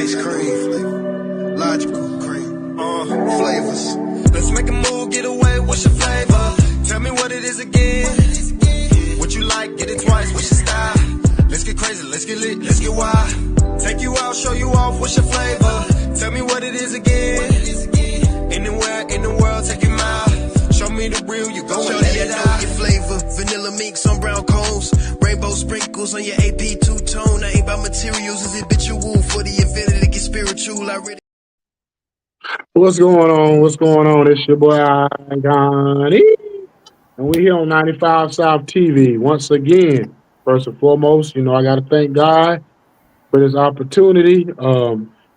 ice cream, logical cream, flavors. Let's make a move, get away, what's your flavor? Tell me what it is again. What you like, get it twice, what's your style? Let's get crazy, let's get lit, let's get wild. Take you out, show you off, what's your flavor? Tell me what it is again. Anywhere in the world, take it mild. Show me the real, you go and let it out. Your flavor, vanilla mix on brown cones, rainbow sprinkles on your AP two-tone. I ain't about materials, is habitual for the infinity to get spiritual. I really. What's going on? What's going on? It's your boy Aunti, and we're here on 95 South TV once again. First and foremost, I got to thank God for this opportunity.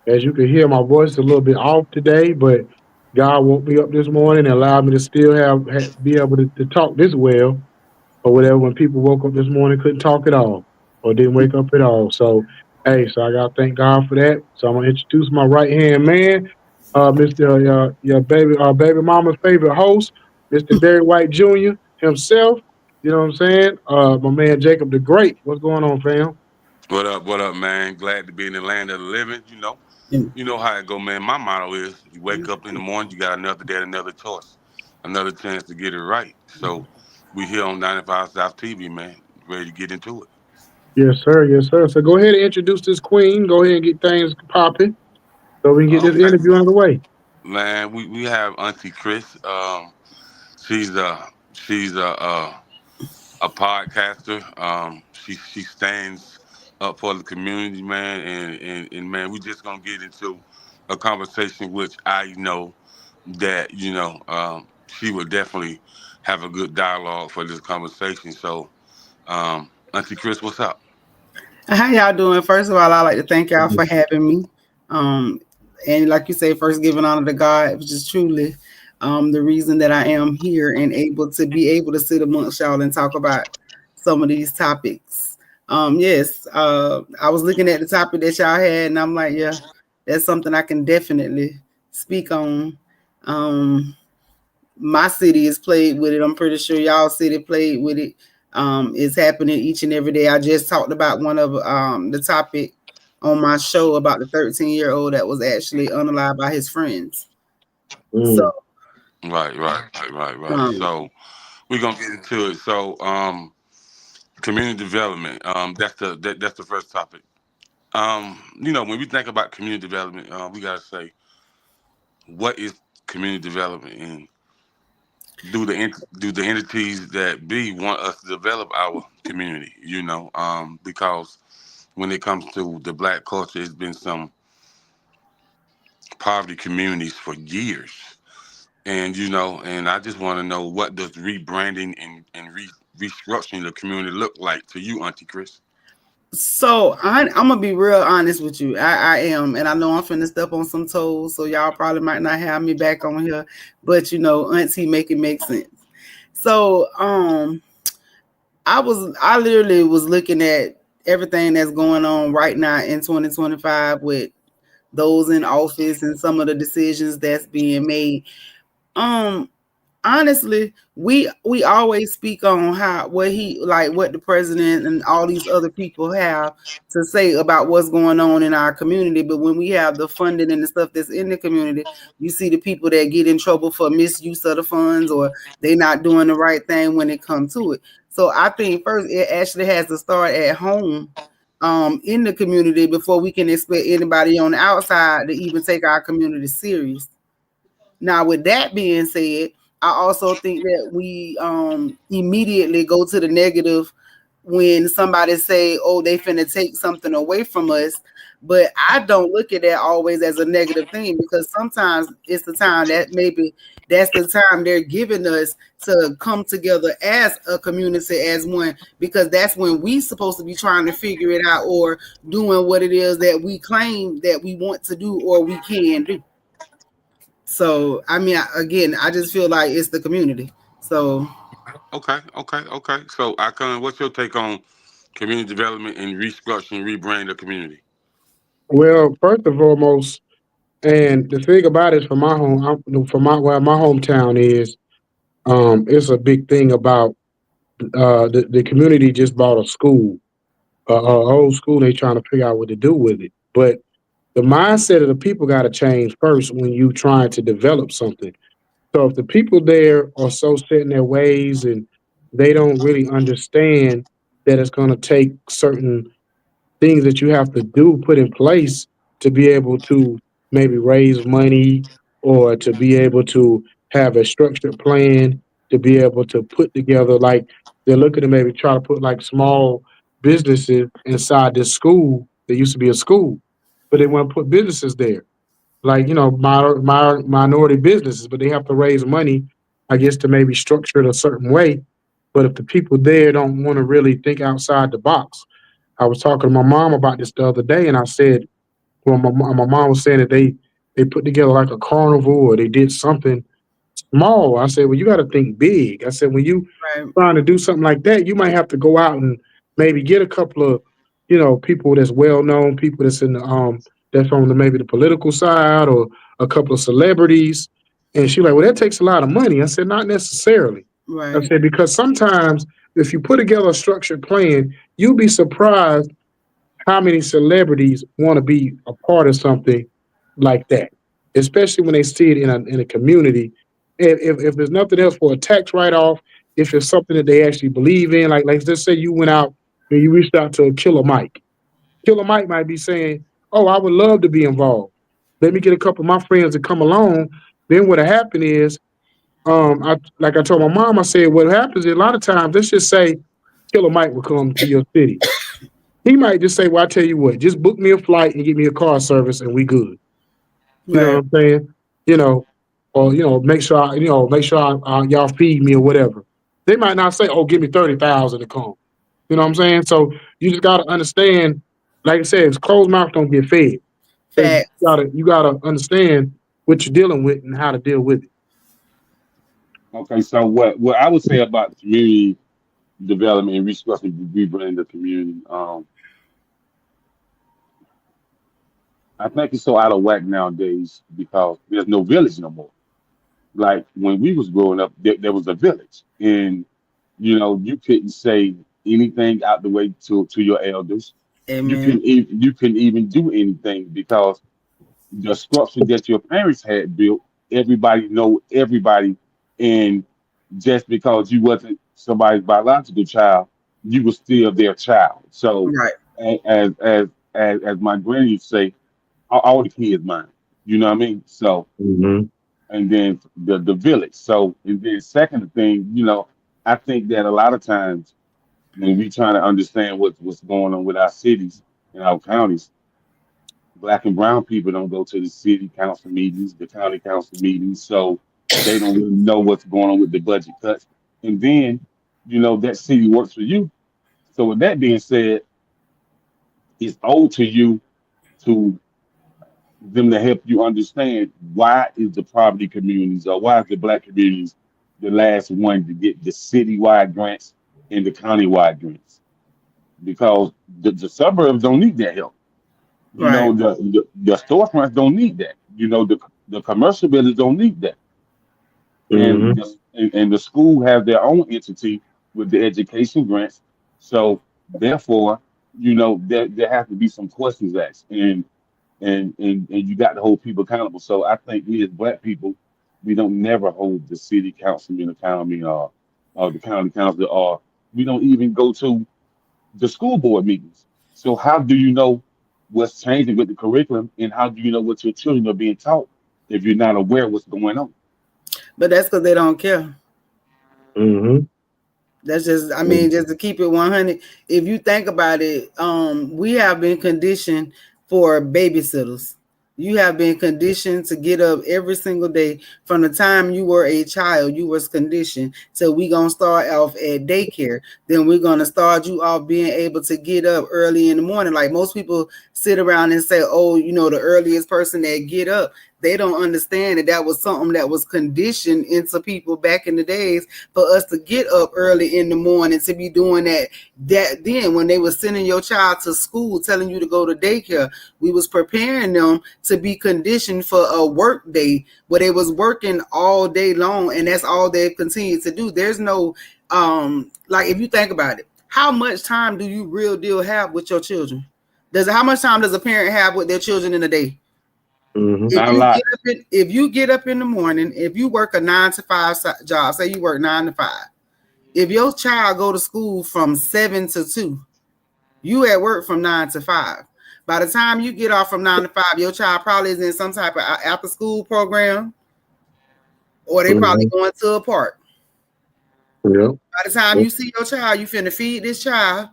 As you can hear, my voice is a little bit off today, but God woke me up this morning and allowed me to still be able to talk this well or whatever. When people woke up this morning, couldn't talk at all or didn't wake up at all. So, hey, so I got to thank God for that. So I'm gonna introduce my right hand man, Mr. Your baby mama's favorite host, Mr. Derek White Jr. himself. You know what I'm saying? My man Jacob the Great. What's going on, fam? What up, man? Glad to be in the land of the living. You know how it go, man. My motto is: you wake up in the morning, you got another day, another choice, another chance to get it right. So we here on 95 South TV, man. Ready to get into it. Yes, sir. Yes, sir. So go ahead and introduce this queen. Go ahead and get things popping so we can get this Okay, interview out of the way. man. We have Auntie Kris. She's a podcaster. She stands up for the community, man, and man, we just gonna get into a conversation which I know that she would definitely have a good dialogue for this conversation. So, Auntie Kris, what's up? How y'all doing? First of all, I'd like to thank y'all for having me. Um, and like you say, first giving honor to God, which is truly the reason that I am here and able to sit amongst y'all and talk about some of these topics. Yes, I was looking at the topic that y'all had, and I'm like, yeah, that's something I can definitely speak on. Um, my city is played with it. I'm pretty sure y'all city played with it. It's happening each and every day. I just talked about one of the topic on my show about the 13-year-old that was actually unalived by his friends. So Mm. Right. um, So we're gonna get into it. So, community development. That's the first topic. When we think about community development, we gotta say what is community development, and do the entities that be want us to develop our community? Because when it comes to the black culture, it's been some poverty communities for years, and I just want to know, what does rebranding and restructuring the community look like to you, Auntie Kris? I'm gonna be real honest with you. I am, and I know I'm finna step on some toes, so y'all probably might not have me back on here, but Auntie make it make sense. So I literally was looking at everything that's going on right now in 2025 with those in office and some of the decisions that's being made. Um, Honestly, we always speak on what the president and all these other people have to say about what's going on in our community. But when we have the funding and the stuff that's in the community, you see the people that get in trouble for misuse of the funds, or they not doing the right thing when it comes to it. So I think first it actually has to start at home, in the community, before we can expect anybody on the outside to even take our community serious. Now, with that being said, I also think that we immediately go to the negative when somebody say, "Oh, they finna take something away from us." But I don't look at that always as a negative thing, because sometimes it's the time that maybe that's the time they're giving us to come together as a community, as one, because that's when we supposed to be trying to figure it out, or doing what it is that we claim that we want to do or we can do. So, I mean, again, I just feel like it's the community. So, Okay. So, what's your take on community development and restructuring, rebrand the community? Well, first and foremost, and the thing about it, for my home, for my where my hometown is, it's a big thing about the community just bought a school, old school. They trying to figure out what to do with it, but The mindset of the people got to change first when you trying to develop something. So if the people there are so set in their ways and they don't really understand that it's going to take certain things that you have to do, put in place to be able to maybe raise money or to be able to have a structured plan to be able to put together, like they're looking to maybe try to put like small businesses inside this school that used to be a school, but they want to put businesses there, like, minority businesses, but they have to raise money, I guess, to maybe structure it a certain way. But if the people there don't want to really think outside the box, I was talking to my mom about this the other day, and I said, well, my mom was saying that they put together like a carnival or they did something small. I said, well, you got to think big. I said, when you Right. trying to do something like that, you might have to go out and maybe get a couple of, people that's well known, people that's in the that's on the maybe the political side, or a couple of celebrities. And she like, well, that takes a lot of money. I said, not necessarily. I Right. said, because sometimes if you put together a structured plan, you'll be surprised how many celebrities want to be a part of something like that, especially when they see it in a community. If there's nothing else for a tax write off, if it's something that they actually believe in, like let's say you went out and you reached out to a Killer Mike. Killer Mike might be saying, "Oh, I would love to be involved. Let me get a couple of my friends to come along." Then what'll happen is, like I told my mom, I said, what happens is a lot of times, let's just say Killer Mike will come to your city. He might just say, "Well, I tell you what, just book me a flight and get me a car service, and we good." You know Right. what I'm saying? You know, or y'all feed me or whatever. They might not say, "Oh, give me 30,000 to come." You know what I'm saying? So you just gotta understand. Like I said, closed mouth don't get fed. So you Facts. gotta you gotta understand what you're dealing with and how to deal with it. Okay, so what I would say about community development and restructuring, rebranding the community, I think it's so out of whack nowadays because there's no village no more. Like when we was growing up, there was a village, and you couldn't say anything out the way to your elders. Amen. You couldn't even do anything because the structure that your parents had built, everybody know everybody, and just because you wasn't somebody's biological child, you were still their child. So Right. as my granny used to say, all the kids mine. You know what I mean? So Mm-hmm. and then the village. So and then second thing, I think that a lot of times when we trying to understand what's going on with our cities and our counties, black and brown people don't go to the city council meetings, the county council meetings, so they don't really know what's going on with the budget cuts. And then, that city works for you. So with that being said, it's owed to you to them to help you understand why is the poverty communities or why is the black communities the last one to get the citywide grants and the countywide grants because the suburbs don't need that help. Right. The storefronts don't need that. The commercial buildings don't need that. And Mm-hmm. the school have their own entity with the education grants. So therefore, there have to be some questions asked, and you got to hold people accountable. So I think we as black people, we don't never hold the city councilman accountable or the county council, or we don't even go to the school board meetings. So how do you know what's changing with the curriculum, and how do you know what your children are being taught if you're not aware of what's going on? But that's because they don't care. Mm-hmm. That's just, I mean, just to keep it 100. If you think about it, we have been conditioned for babysitters. You have been conditioned to get up every single day from the time you were a child. You was conditioned. So we gonna start off at daycare. Then we're gonna start you off being able to get up early in the morning. Like most people sit around and say, "Oh, the earliest person that get up." They don't understand that was something that was conditioned into people back in the days for us to get up early in the morning to be doing that. That then when they were sending your child to school, telling you to go to daycare, we was preparing them to be conditioned for a work day where they was working all day long, and that's all they've continued to do. There's no like if you think about it, how much time do you real deal have with your children? How much time does a parent have with their children in a day? Mm-hmm. If you get up if you get up in the morning, if you work a 9 to 5 job, say you work 9 to 5, if your child go to school from 7 to 2, you at work from 9 to 5. By the time you get off from 9 to 5, your child probably is in some type of after school program, or they probably going to a park. Yeah. By the time you see your child, you finna feed this child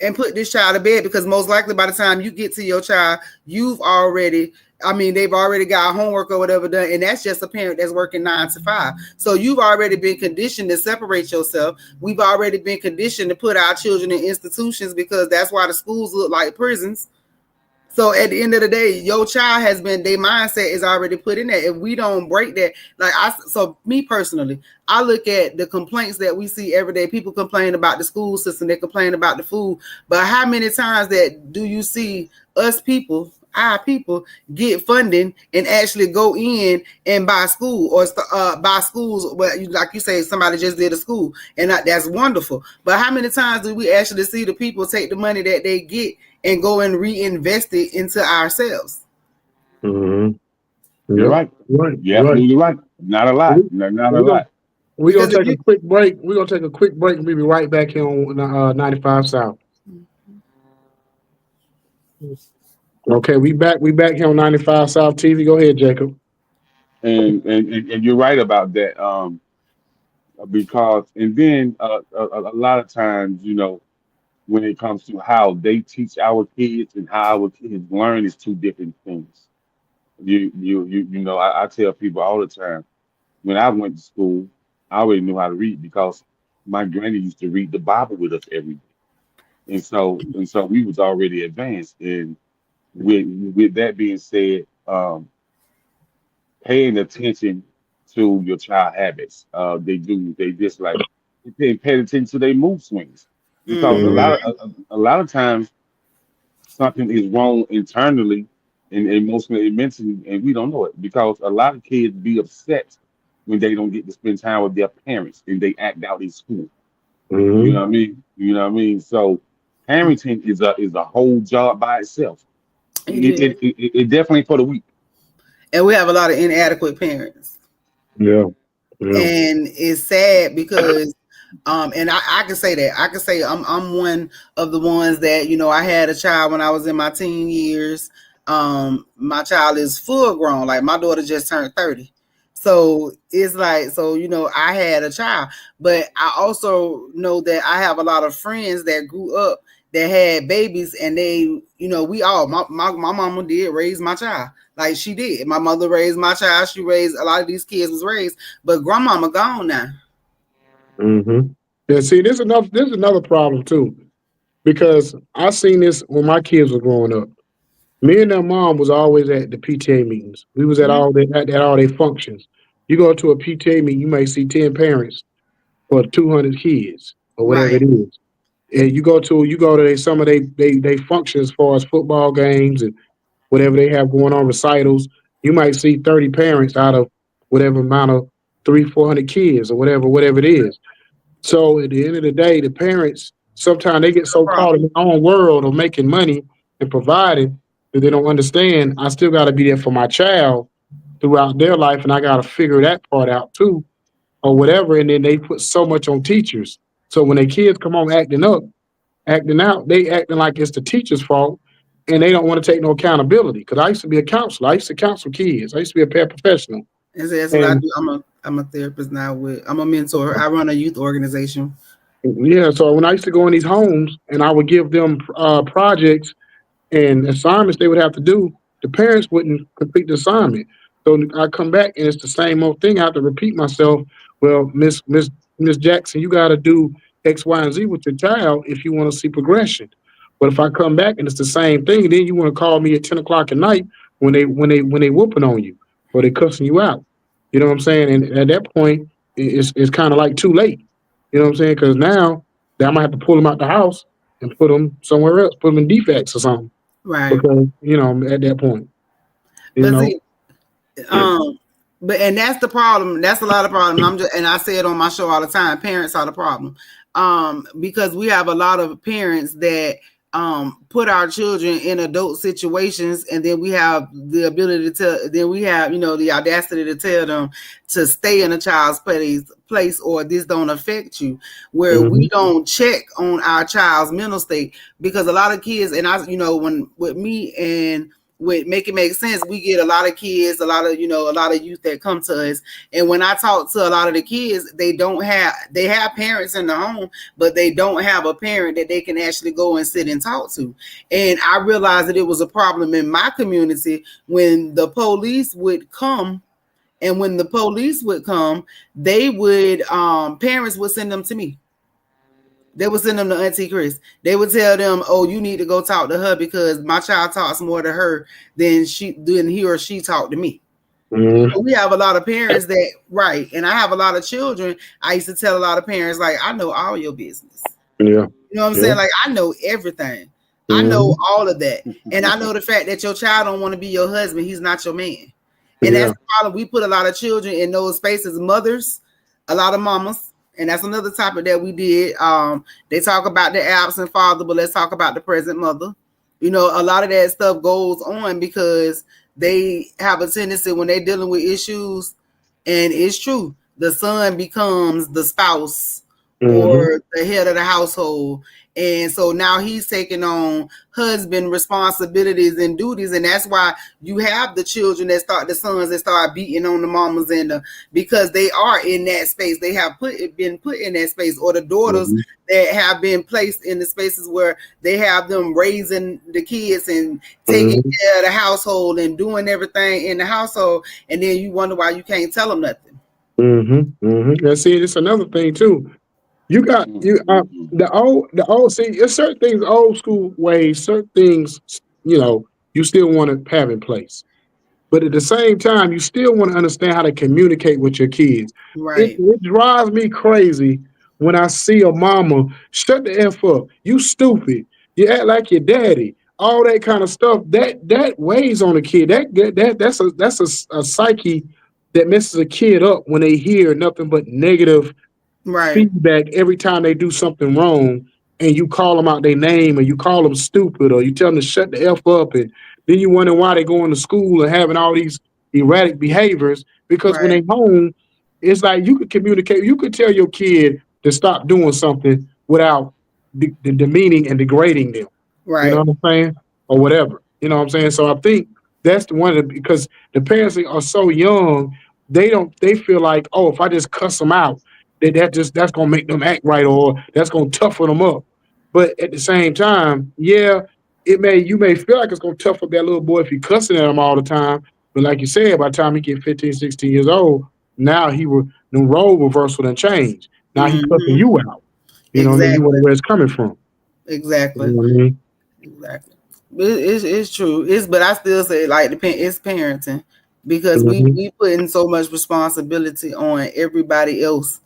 and put this child to bed, because most likely by the time you get to your child, they've already got homework or whatever done, and that's just a parent that's working 9 to 5. So you've already been conditioned to separate yourself. We've already been conditioned to put our children in institutions, because that's why the schools look like prisons. So at the end of the day, your child has been, their mindset is already put in there. If we don't break that, so me personally, I look at the complaints that we see every day. People complain about the school system, they complain about the food, but how many times that do you see our people get funding and actually go in and buy school, or buy schools? Well, like you say, somebody just did a school, and that's wonderful. But how many times do we actually see the people take the money that they get and go and reinvest it into ourselves? Mm-hmm. You're Yep. right. Right. You're Right. absolutely right. Not a lot. Not a lot. We're gonna take a quick break. We're gonna take a quick break and we'll be right back here on 95 South. Okay, we back here on 95 South TV. Go ahead, Jacob. And you're right about that. Because and then a lot of times, when it comes to how they teach our kids and how our kids learn is two different things. I tell people all the time, when I went to school, I already knew how to read because my granny used to read the Bible with us every day. And so we was already advanced. And with that being said, paying attention to your child habits. They just like they pay attention to their mood swings. Because a lot of times something is wrong internally and emotionally and mentally, and we don't know it because a lot of kids be upset when they don't get to spend time with their parents and they act out in school. You know what I mean? You know what I mean? So parenting is a whole job by itself. It definitely for the weak. And we have a lot of inadequate parents. Yeah. And it's sad because and I can say that. I can say I'm one of the ones that, I had a child when I was in my teen years. My child is full grown. Like, my daughter just turned 30. So it's like, I had a child, but I also know that I have a lot of friends that grew up that had babies, and they, my mama did raise my child. Like, she did. My mother raised my child. She raised a lot of these kids was raised, but grandmama gone now. Mm-hmm. Yeah, see, this is another problem too, because I seen this when my kids were growing up. Me and their mom was always at the PTA meetings. We was at all their functions. You go to a PTA meeting, you may see 10 parents for 200 kids or whatever it is. And you go to some of they functions as far as football games and whatever they have going on, recitals. You might see 30 parents out of whatever amount of 400 kids or whatever it is. So at the end of the day, the parents sometimes they get so caught in their own world of making money and providing that they don't understand. I still got to be there for my child throughout their life, and I got to figure that part out too, or whatever. And then they put so much on teachers. So when their kids come on acting out, they acting like it's the teacher's fault, and they don't want to take no accountability. Because I used to be a counselor. I used to counsel kids. I used to be a paraprofessional. And so that's what I do. I'm a therapist now. I'm a mentor. I run a youth organization. Yeah, so when I used to go in these homes and I would give them projects and assignments they would have to do, the parents wouldn't complete the assignment. So I come back and it's the same old thing. I have to repeat myself. Well, Miss Jackson, you got to do X, Y, and Z with your child if you want to see progression. But if I come back and it's the same thing, then you want to call me at 10 o'clock at night when they whooping on you or they cussing you out. You know what I'm saying? And at that point, it's kind of like too late. You know what I'm saying? Because now I might have to pull them out the house and put them somewhere else, put them in defects or something. Right. Because, at that point. See, and that's the problem. That's a lot of problem. And I say it on my show all the time. Parents are the problem. Because we have a lot of parents that put our children in adult situations, and then we have the ability to tell, then we have, the audacity to tell them to stay in a child's place, or this don't affect you, where we Mm-hmm. don't check on our child's mental state. Because a lot of kids, and I, when with me and with Make It Make Sense, we get a lot of kids, a lot of, a lot of youth that come to us. And when I talk to a lot of the kids, they have parents in the home, but they don't have a parent that they can actually go and sit and talk to. And I realized that it was a problem in my community when the police would come. And when the police would come, they would, parents would send them to me. They would send them to Auntie Kris. They would tell them, "Oh, you need to go talk to her because my child talks more to her than he or she talked to me." Mm-hmm. So we have a lot of parents that, right, and I have a lot of children. I used to tell a lot of parents, like, I know all your business. Yeah. You know what I'm Yeah. saying? Like, I know everything. I Mm-hmm. know all of that. And I know the fact that your child don't want to be your husband. He's not your man. And that's Yeah. the problem. We put a lot of children in those spaces, mothers, a lot of mamas. And that's another topic that we did. They talk about the absent father, but let's talk about the present mother. A lot of that stuff goes on because they have a tendency when they're dealing with issues, and it's true, the son becomes the spouse Mm-hmm. or the head of the household. And so now he's taking on husband responsibilities and duties. And that's why you have the children the sons that start beating on the mamas, because they are in that space. They have been put in that space, or the daughters Mm-hmm. that have been placed in the spaces where they have them raising the kids and taking Mm-hmm. care of the household and doing everything in the household. And then you wonder why you can't tell them nothing. Mm-hmm. Mm-hmm. And see, it's another thing too. You got you Mhm. the old see, there's certain things, old school ways, certain things, you still want to have in place. But at the same time, you still want to understand how to communicate with your kids. It, Right, it drives me crazy when I see a mama shut the F up. You stupid. You act like your daddy. All that kind of stuff. That weighs on a kid. That's a psyche that messes a kid up when they hear nothing but negative right, feedback every time they do something wrong, and you call them out their name, or you call them stupid, or you tell them to shut the F up, and then you wonder why they going to school and having all these erratic behaviors, because when right, they home, it's like you could communicate, you could tell your kid to stop doing something without demeaning and degrading them. You know right, what I'm saying? Or whatever. You know what I'm saying? So I think that's the one because the parents are so young, they feel like, oh, if I just cuss them out, that's gonna make them act right, or that's gonna toughen them up. But at the same time, yeah, you may feel like it's gonna toughen up that little boy if you cussing at him all the time. But like you said, by the time he get 15, 16 years old, now the role reversal done change. Now he cussing hmm you out. And then you wonder exactly, where it's coming from. You exactly, know what I mean? exactly. It's true. But I still say, like, it's parenting, because Mhm. we putting so much responsibility on everybody else.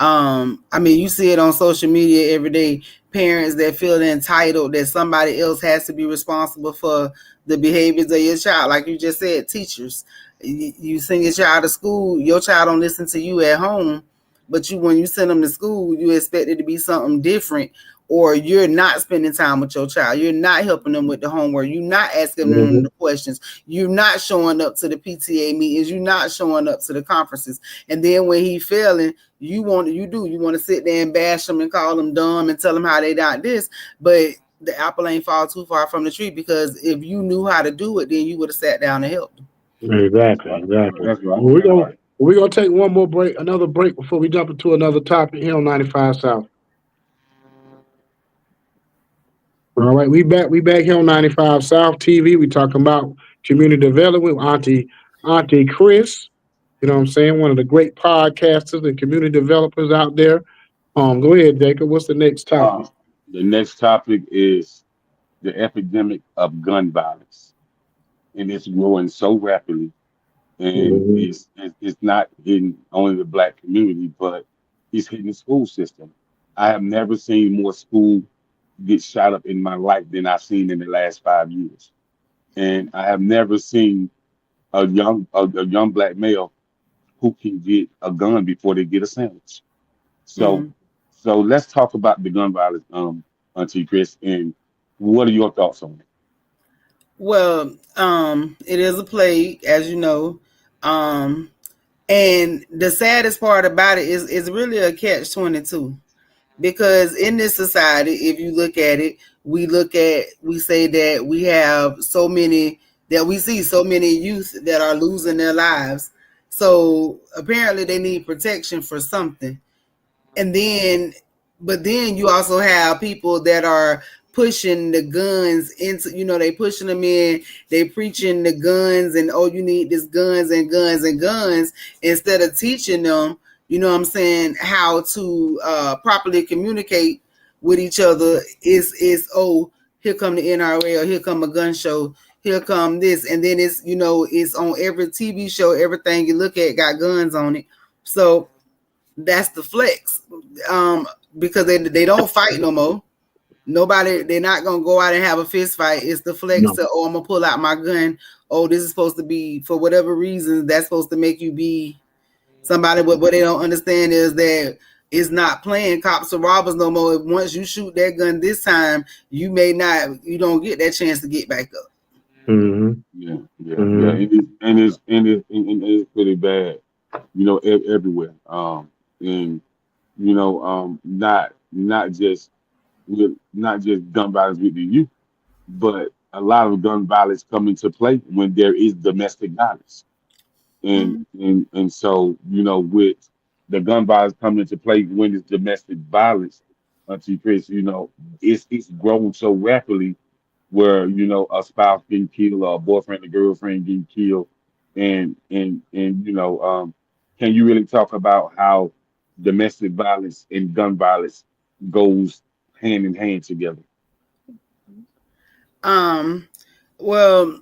I mean, you see it on social media every day. Parents that feel entitled that somebody else has to be responsible for the behaviors of your child. Like you just said, teachers. You send your child to school, your child don't listen to you at home, but when you send them to school, you expect it to be something different, or you're not spending time with your child. You're not helping them with the homework. You're not asking them Mhm. the questions. You're not showing up to the PTA meetings. You're not showing up to the conferences. And then when he failing, you want to sit there and bash them and call them dumb and tell them how they not this. But the apple ain't fall too far from the tree, because if you knew how to do it, then you would have sat down and helped them. That's Exactly, right. exactly. That's right. Well, That's right. we're gonna take one more break, another break before we jump into another topic here on 95 South. All right, we back here on 95 South TV. We talking about community development with Auntie Kris. You know what I'm saying? One of the great podcasters and community developers out there. Go ahead, Jacob. What's the next Uh, topic? the next topic is the epidemic of gun violence, and it's growing so rapidly, and Mhm. it's not hitting only the black community, but it's hitting the school system. I have never seen more school get shot up in my life than I've seen in the last 5 years, and I have never seen a young black male who can get a gun before they get a sandwich. So Mm, so let's talk about the gun violence, Auntie Chris. And What are your thoughts on Well, it is a plague, as you know. Um, and the saddest part about it is really a catch-22, because in this society, if you look at it, we say that we have so many, that we see so many youth that are losing their lives. So apparently they need protection for something. And then, but then you also have people that are pushing the guns into, they pushing them in, they preaching the guns, and oh, you need this guns and guns and guns, instead of teaching them, what I'm saying, how to properly communicate with each other. Is oh, here come the NRA, or here come a gun show, here come this, and then it's, it's on every TV show, everything you look at got guns on it. So that's the flex. Because they don't fight no more. Nobody, they're not gonna go out and have a fist fight. It's the flex No. to, oh, I'm gonna pull out my gun. Oh, this is supposed to be, for whatever reason, that's supposed to make you be somebody. But what they don't understand is that it's not playing cops or robbers no more. If once you shoot that gun this time, you don't get that chance to get back up. Mm-hmm. it? Yeah. Mm-hmm. And it's pretty bad, everywhere. And not just not just gun violence with the youth, but a lot of gun violence come into play when there is domestic violence. And Mm-hmm. and so with the gun violence coming into play when it's domestic violence, to Chris, it's grown so rapidly where a spouse getting killed or a boyfriend or girlfriend getting killed, and can you really talk about how domestic violence and gun violence goes hand in hand together? Um, well,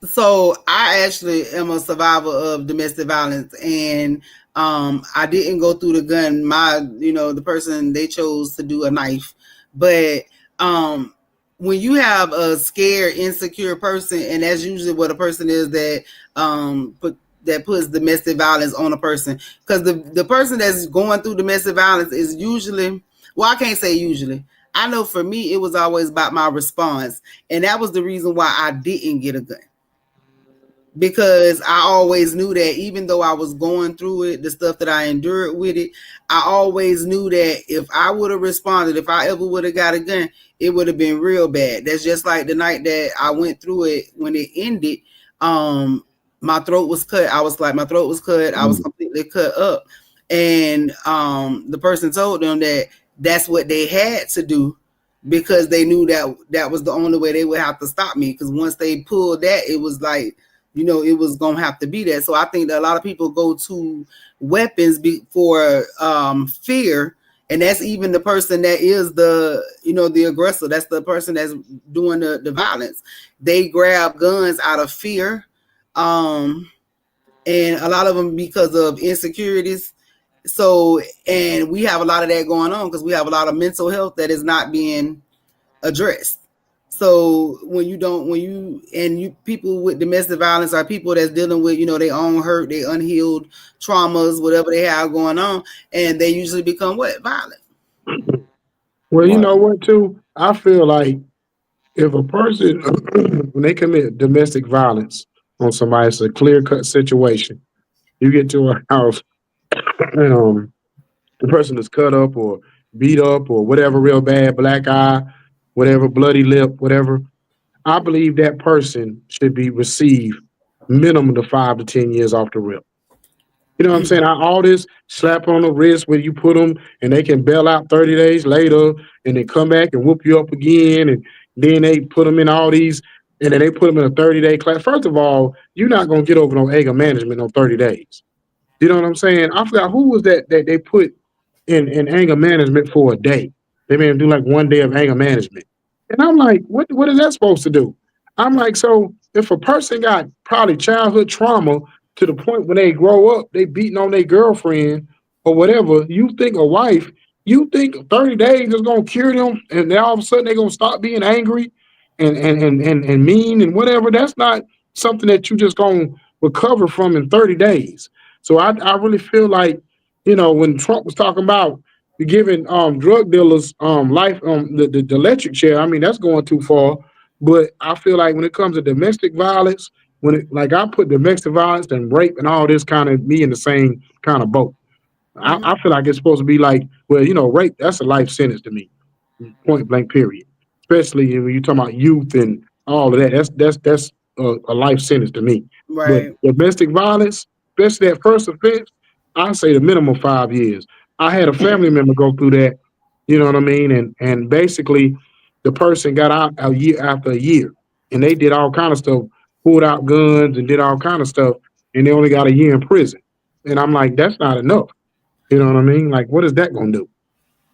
so I actually am a survivor of domestic violence, and I didn't go through the gun. The person, they chose to do a knife. But um when you have a scared, insecure person, and that's usually what a person is, that that puts domestic violence on a person, because the person that's going through domestic violence is usually, well, I can't say usually, I know for me it was always about my response, and that was the reason why I didn't get a gun, because I always knew that even though I was going through it, the stuff that I endured with it, I always knew that if I would have responded, if I ever would have got a gun, it would have been real bad. That's just like the night that I went through it. When it ended, um, my throat was cut. I was like, my throat was cut. I was Mm. completely cut up. And the person told them that that's what they had to do, because they knew that that was the only way they would have to stop me. Because once they pulled that, it was like, it was gonna have to be that. So I think that a lot of people go to weapons for fear, and that's even the person that is the aggressor. That's the person that's doing the violence. They grab guns out of fear, um, and a lot of them because of insecurities. So, and we have a lot of that going on because we have a lot of mental health that is not being addressed. So when you people with domestic violence are people that's dealing with, their own hurt, their unhealed traumas, whatever they have going on, and they usually become what? Violent. Well, you Right. know what, too? I feel like if a person, when they commit domestic violence on somebody, it's a clear cut situation. You get to a house, and the person is cut up or beat up or whatever, real bad, black eye, whatever, bloody lip, whatever. I believe that person should be received minimum to 5 to 10 years off the rip. You know what I'm saying? All this slap on the wrist where you put them and they can bail out 30 days later and then come back and whoop you up again. And then they put them in all these, and then they put them in a 30-day class. First of all, you're not going to get over no anger management on 30 days. You know what I'm saying? I forgot who was that they put in anger management for a day. They made him do like 1 day of anger management. And I'm like, what is that supposed to do? I'm like, so if a person got probably childhood trauma to the point when they grow up, they beating on their girlfriend or whatever, you think a wife, you think 30 days is gonna cure them, and then all of a sudden they're gonna stop being angry and mean and whatever. That's not something that you just gonna recover from in 30 days. So I really feel like, when Trump was talking about, giving drug dealers life the electric chair. I mean, that's going too far. But I feel like when it comes to domestic violence, when it like I put domestic violence and rape and all this kind of me in the same kind of boat. I feel like it's supposed to be like, well, rape, that's a life sentence to me, point blank, period. Especially when you're talking about youth and all of that. That's a life sentence to me. But Right. domestic violence, especially that first offense, I say the minimum 5 years. I had a family member go through that, you know what I mean? And basically the person got out a year after a year. And they did all kind of stuff, pulled out guns and did all kind of stuff, and they only got a year in prison. And I'm like, that's not enough. You know what I mean? Like, what is that going to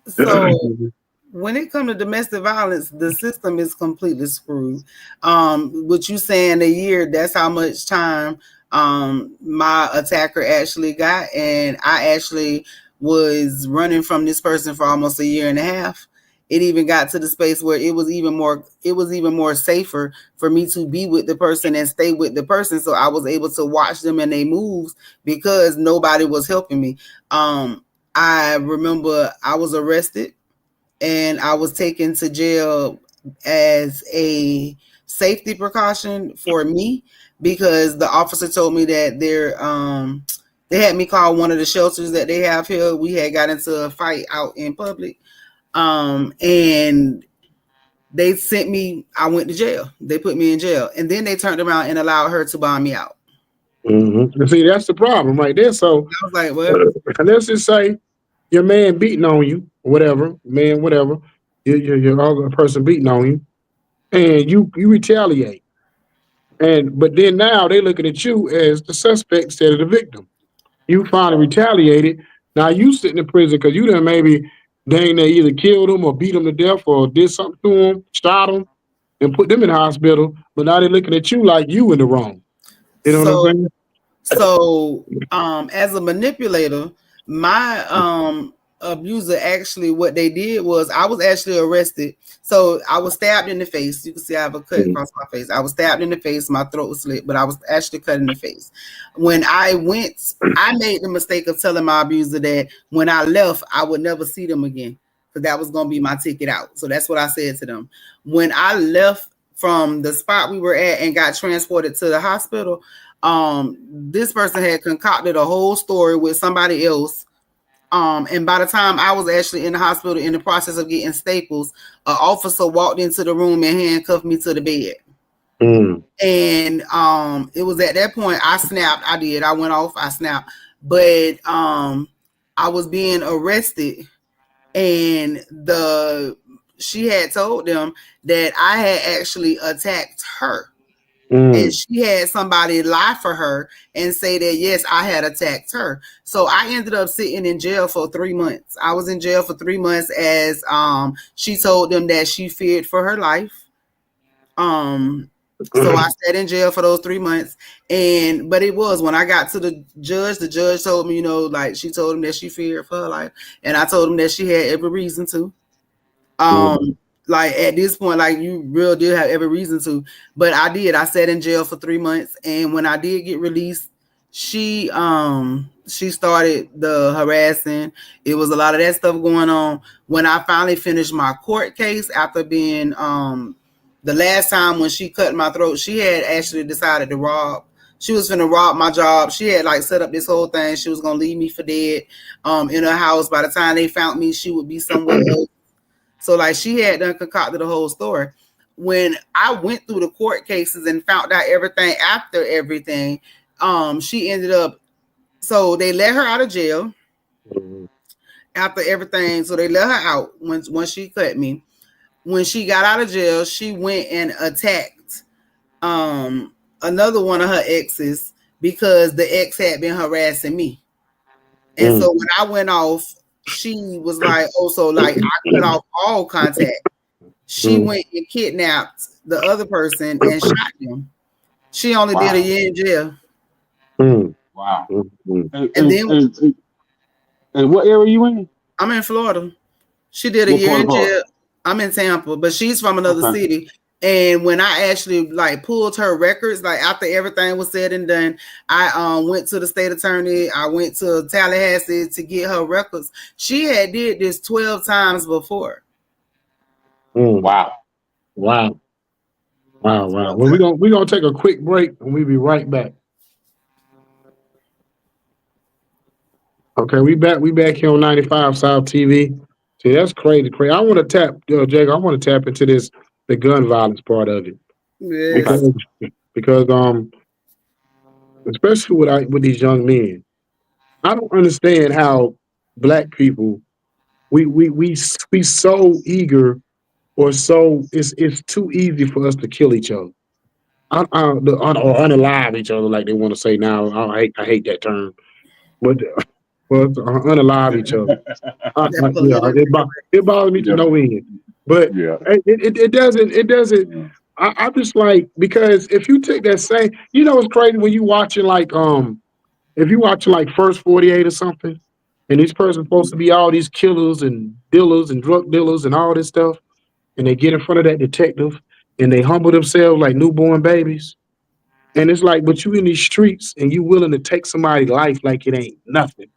So do? when it comes to domestic violence, the system is completely screwed. What you saying a year, that's how much time my attacker actually got. And I actually was running from this person for almost a year and a half. It even got to the space where it was even more safer for me to be with the person and stay with the person. So I was able to watch them and they moves because nobody was helping me. I remember I was arrested and I was taken to jail as a safety precaution for me because the officer told me that they had me call one of the shelters that they have here. We had got into a fight out in public. And they sent me, I went to jail. They put me in jail. And then they turned around and allowed her to bond me out. And see, that's the problem right there. So I was like, well, let's just say your man beating on you, whatever, man, whatever, your other person beating on you, and you retaliate. But then now they looking at you as the suspect instead of the victim. You finally retaliated. Now you sitting in prison because you done maybe dang they either killed him or beat him to death or did something to him, shot him, and put them in the hospital. But now they're looking at you like you in the wrong. You know what I'm so saying? as a manipulator, my abuser actually what they did was I was actually arrested. So I was stabbed in the face. You can see I have a cut across my face. I was stabbed in the face, my throat was slit, but I was actually cut in the face. When I went, I made the mistake of telling my abuser that when I left, I would never see them again. Because that was gonna be my ticket out. So that's what I said to them. When I left from the spot we were at and got transported to the hospital, this person had concocted a whole story with somebody else. And by the time I was actually in the hospital in the process of getting staples, an officer walked into the room and handcuffed me to the bed. And it was at that point I snapped. I went off, I snapped. But I was being arrested, and she had told them that I had actually attacked her. And she had somebody lie for her and say that, yes, I had attacked her. So I ended up sitting in jail for 3 months. I was in jail for 3 months as she told them that she feared for her life. So I sat in jail for those 3 months. But it was when I got to the judge told me, like she told him that she feared for her life. And I told him that she had every reason to. Like at this point, like you really did have every reason to, but I did. I sat in jail for 3 months, and when I did get released, she started the harassing. It was a lot of that stuff going on. When I finally finished my court case after being the last time when she cut my throat, she had actually decided to rob. She was gonna rob my job. She had like set up this whole thing. She was gonna leave me for dead in her house. By the time they found me, she would be somewhere else. So like she had done concocted the whole story. When I went through the court cases and found out everything after everything, she ended up, so they let her out of jail after everything. So they let her out once she cut me. When she got out of jail, she went and attacked another one of her exes because the ex had been harassing me. And so when I went off, she was like, oh, so like I cut off all contact. She went and kidnapped the other person and shot them. She only did a year in jail. Wow. And then And what area are you in? I'm in Florida. She did a What year part in of Florida? jail. I'm in Tampa, but she's from another city. And when I actually like pulled her records, like after everything was said and done, I went to the state attorney. I went to Tallahassee to get her records. She had did this 12 times before. Mm. Wow. Wow. Wow. Wow. 12 Well, times. we're gonna take a quick break and we'll be right back. Okay, we back. We back here on 95 South TV. See, that's crazy, crazy. I want to tap, Jake. I want to tap into this, the gun violence part of it, Okay. Yes. because especially with these young men, I don't understand how black people we so eager or so it's too easy for us to kill each other, or unalive each other, like they want to say now. I hate that term, but unalive each other. That Yeah, politically correct. it bothers me to Yeah. no end. But Yeah. it doesn't. Yeah. I'm just like, because if you take that same, it's crazy when you watching like if you watching like First 48 or something, and these person's supposed to be all these killers and dealers and drug dealers and all this stuff, and they get in front of that detective and they humble themselves like newborn babies, and it's like, but you in these streets and you willing to take somebody's life like it ain't nothing.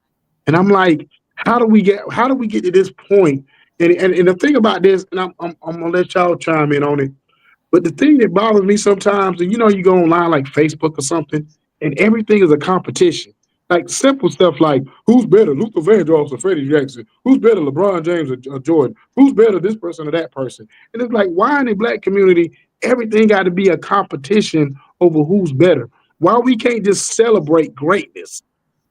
And I'm like, how do we get to this point? And the thing about this, and I'm gonna let y'all chime in on it. But the thing that bothers me sometimes, and you go online like Facebook or something, and everything is a competition. Like simple stuff like who's better, Luther Vandross or Freddie Jackson? Who's better, LeBron James or Jordan? Who's better, this person or that person? And it's like, why in the black community everything got to be a competition over who's better? Why we can't just celebrate greatness?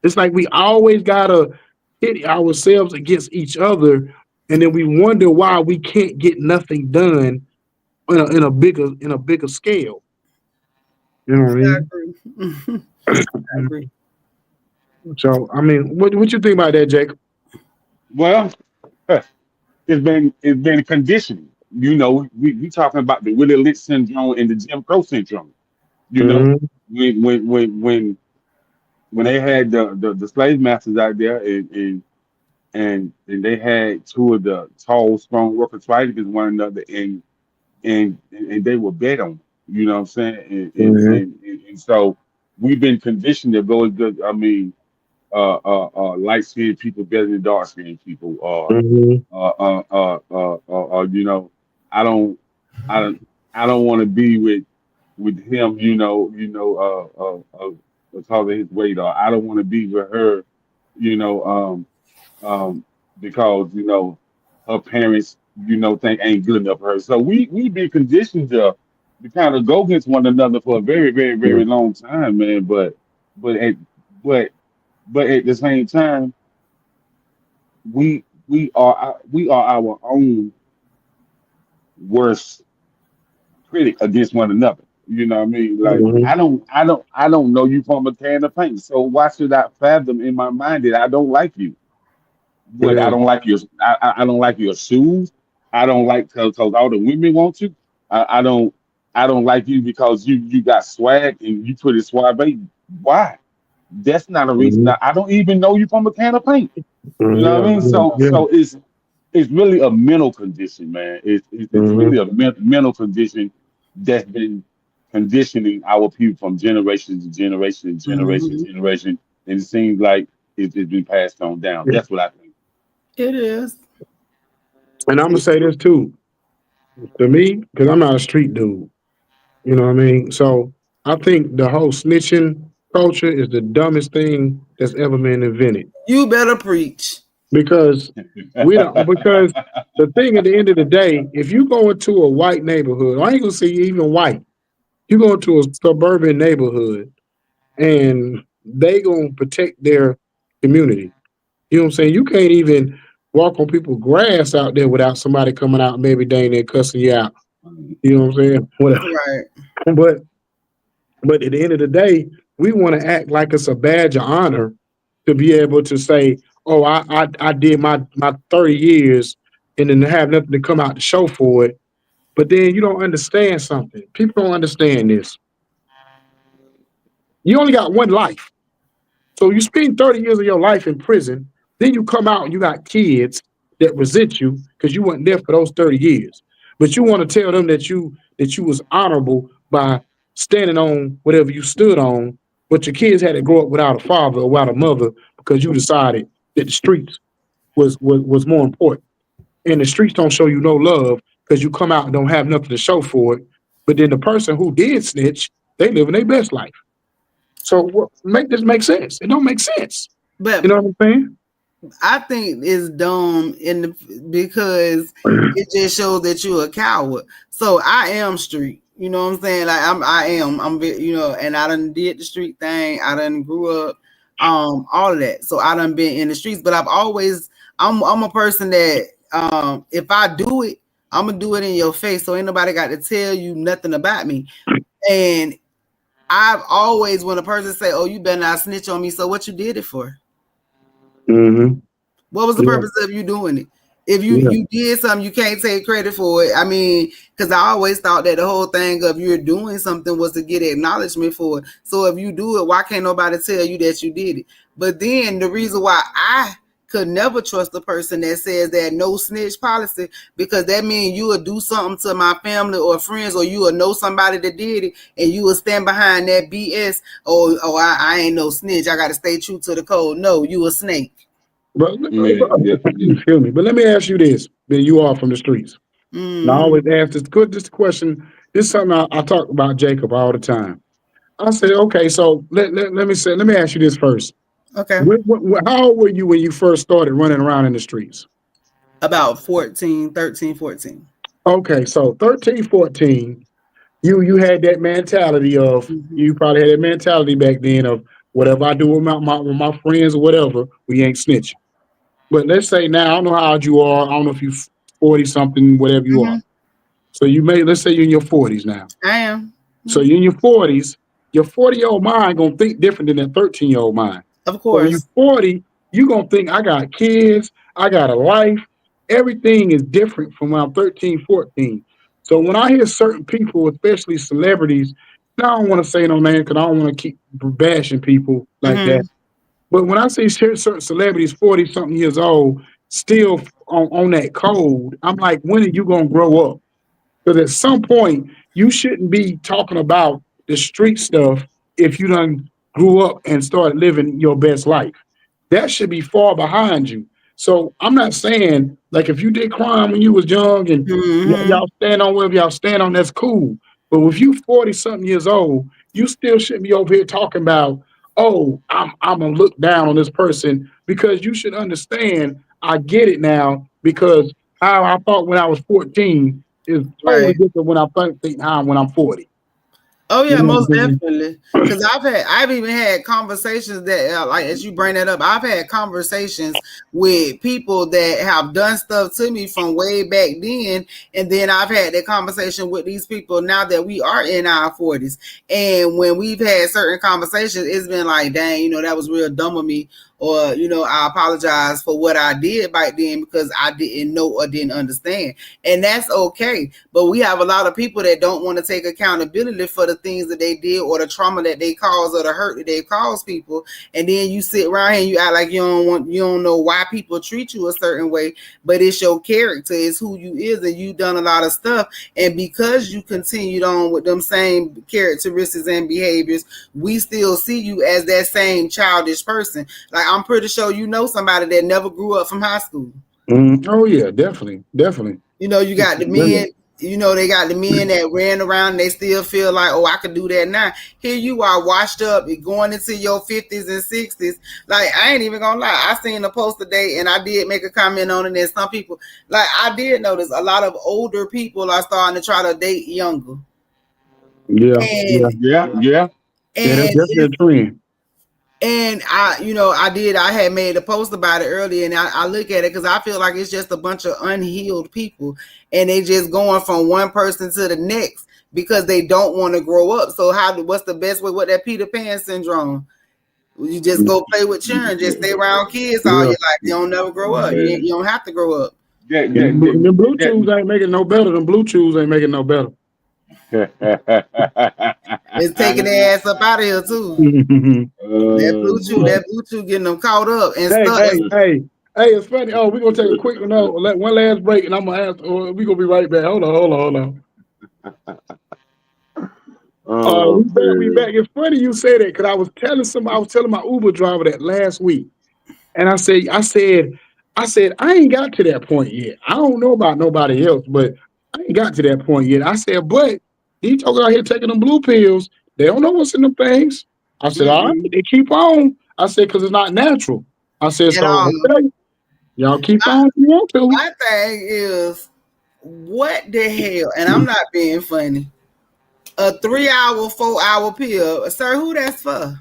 It's like we always gotta hit ourselves against each other, and then we wonder why we can't get nothing done in a bigger scale. You know what I I mean? agree. I agree. So I mean, what you think about that, Jacob? Well, it's been conditioning. We talking about the Willie Lynch syndrome and the Jim Crow syndrome. You know, Mm-hmm. when they had the slave masters out there, and they had two of the tall, strong workers fighting against one another, and they were bet on. You know what I'm saying? Mm-hmm. And so we've been conditioned to go good. I mean, light skinned people better than dark skinned people, Mm-hmm. you know, I don't, I don't, I don't want to be with him, because of his weight, or I don't want to be with her, you know, because her parents, think ain't good enough for her. So we been conditioned to kind of go against one another for a very, very, very long time, man. But at but but at the same time, we are our own worst critic against one another. You know what I mean? Like Mm-hmm. I don't know you from a can of paint. So why should I fathom in my mind that I don't like you? What I Yeah. don't like your I don't like your shoes. I don't like because all the women want you. I don't like you because you got swag and you pretty suave. Why? That's not a reason. Mm-hmm. I don't even know you from a can of paint. You know Yeah. what I mean? So Yeah. so it's really a mental condition, man. It's Mm-hmm. really a mental condition that's been conditioning our people from generation to generation and generation to Mhm. generation, and it seems like it's been passed on down. Yeah. That's what I think. It is. And I'm gonna say this too. To me, because I'm not a street dude. You know what I mean? So I think the whole snitching culture is the dumbest thing that's ever been invented. You better preach. Because we don't because the thing at the end of the day, if you go into a white neighborhood, I ain't gonna say even white, you go into a suburban neighborhood and they gonna protect their community. You know what I'm saying? You can't even walk on people's grass out there without somebody coming out and maybe dang there cussing you out. You know what I'm saying? Whatever. Right. But but at the end of the day, we want to act like it's a badge of honor to be able to say, "Oh, I did my 30 years," and then to have nothing to come out to show for it. But then you don't understand something. People don't understand this. You only got one life, so you spend 30 years of your life in prison. Then you come out and you got kids that resent you because you weren't there for those 30 years. but you want to tell them that you was honorable by standing on whatever you stood on, but your kids had to grow up without a father or without a mother because you decided that the streets was more important. And the streets don't show you no love because you come out and don't have nothing to show for it. But then the person who did snitch, they living their best life. So what make this make sense? It don't make sense. But You know what I'm saying? I think it's dumb because it just shows that you're a coward. So I am street. You know what I'm saying? Like I'm you know, and I done did the street thing. I done grew up, all of that. So I done been in the streets, but I'm a person that if I do it, I'm gonna do it in your face. So ain't nobody got to tell you nothing about me. And I've always, when a person say, "Oh, you better not snitch on me," so what you did it for? Mm-hmm. What was the purpose of you doing it? If you did something, you can't take credit for it. I mean, because I always thought that the whole thing of you're doing something was to get acknowledgement for it. So if you do it, why can't nobody tell you that you did it? But then the reason why I could never trust a person that says that no snitch policy, because that means you will do something to my family or friends, or you will know somebody that did it, and you will stand behind that BS. I ain't no snitch. I got to stay true to the code. No, you a snake. But, Man, you feel me? But let me ask you this: then you are from the streets. And I always ask this question. This is something I talk about Jacob all the time. I said, okay, so let me ask you this first. Okay. How old were you when you first started running around in the streets? About 13, 14. Okay, so 13, 14, you had that mentality of, you probably had that mentality back then of whatever I do with my friends or whatever, we ain't snitching. But let's say now, I don't know how old you are. I don't know if you 40 something, whatever you are. So let's say you're in your 40s now. I am. So you're in your 40s, your 40-year-old mind gonna think different than that 13-year-old mind. Of So when course. you're 40, you're gonna think I got kids, I got a life. Everything is different from when I'm 13, 14. So when I hear certain people, especially celebrities, now I don't want to say no name because I don't want to keep bashing people like that. But when I see certain celebrities, 40 something years old, still on that code, I'm like, when are you gonna grow up? Because at some point, you shouldn't be talking about the street stuff if you done grew up and started living your best life. That should be far behind you. So I'm not saying, like, if you did crime when you was young and y'all stand on whatever y'all stand on, that's cool. But if you 40 something years old, you still shouldn't be over here talking about, oh, I'm gonna look down on this person, because you should understand. I get it now, because how I thought when I was 14 is totally Right. different when I think how when I'm 40. Oh yeah, You know most what I mean? definitely. Because I've even had conversations that, like, as you bring that up, I've had conversations with people that have done stuff to me from way back then, and then I've had that conversation with these people now that we are in our 40s. And when we've had certain conversations, it's been like, dang, that was real dumb of me, or I apologize for what I did back then because I didn't know or didn't understand, and that's okay. But we have a lot of people that don't want to take accountability for the things that they did, or the trauma that they caused, or the hurt that they caused people. And then you sit around here and you act like you don't know why people treat you a certain way, but it's your character, it's who you is, and you done a lot of stuff. And because you continued on with them same characteristics and behaviors, we still see you as that same childish person. Like, I'm pretty sure somebody that never grew up from high school. Oh yeah, definitely. You got the men. They got the men that ran around and they still feel like, oh, I could do that now. Here you are, washed up, going into your 50s and 60s. Like, I ain't even gonna lie. I seen a post today and I did make a comment on it. And some people, like, I did notice a lot of older people are starting to try to date younger. Yeah, And yeah. That's definitely a trend. And I had made a post about it earlier, and I look at it because I feel like it's just a bunch of unhealed people, and they just going from one person to the next because they don't want to grow up. So what's the best way with that Peter Pan syndrome? You just go play with children, just stay around kids all your life. You don't never grow up. You don't have to grow up. The blue chews ain't making no better. Them blue chews ain't making no better. It's taking their ass up out of here too. That blue chew getting them caught up and stuck. Hey, Hey, it's funny. Oh, we're gonna take a quick one last break, and I'm gonna ask. We're gonna be right back. Hold on. Oh We back. We man. back. It's funny you say that because I was telling my Uber driver that last week, and I said, I ain't got to that point yet. I don't know about nobody else, but I ain't got to that point yet. I said, but these folks out here taking them blue pills, they don't know what's in them things. I said, all right, Mm-mm. they keep on. I said, because it's not natural. I said, At so all. okay, y'all keep My, on if you want to. my thing is, what the hell? And I'm not being funny. A 3 hour, 4 hour pill, sir. Who that's for?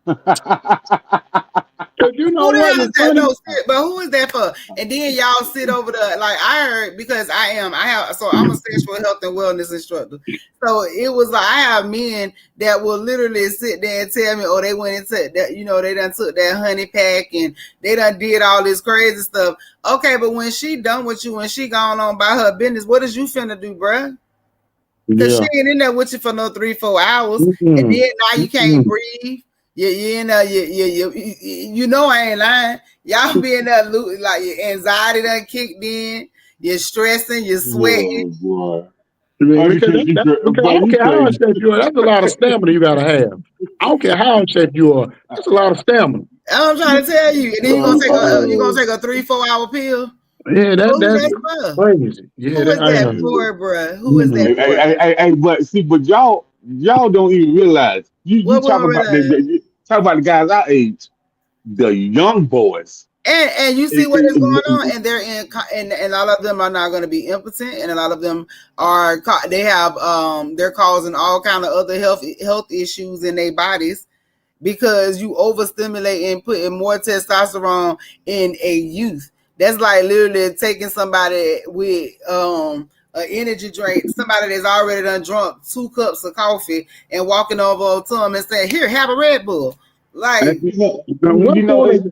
Because you know Who the what hell is was that? funny? No, shit, but who is that for? And then y'all sit over the like I heard because I'm a sexual health and wellness instructor. So it was like I have men that will literally sit there and tell me, oh, they went into that, they done took that honey pack and they done did all this crazy stuff. Okay, but when she done with you and she gone on by her business, what is you finna do, bruh? Cause she Yeah. ain't in there with you for no 3-4 hours, and Mm-mm. then now you can't Mm-mm. breathe. You know you know I ain't lying. Y'all be in there like your anxiety done kicked in. You're stressing. You're sweating. Oh boy. I mean, Only because, because you because I but don't you care how in crazy. shape you are. That's a lot of stamina you gotta have. I don't care how in shape you are. That's a lot of stamina. I'm trying to tell you. And then you gonna Oh, take a 3-4 hour pill. Yeah, Well, who that's that's for? crazy. Yeah, Who is that I that am. man. for, bruh? Who is that Mm. for? But see, but y'all don't even realize. You What we talk don't about realize. talk about the guys our age, the young boys. And you see It- what is going it- on, and they're and a lot of them are not going to be impotent, and a lot of them they have they're causing all kind of other health issues in their bodies because you overstimulate and putting more testosterone in a youth. That's like literally taking somebody with an energy drink, somebody that's already done drunk 2 cups of coffee, and walking over to them and saying, "Here, have a Red Bull." And, Like, you know, and you know, it,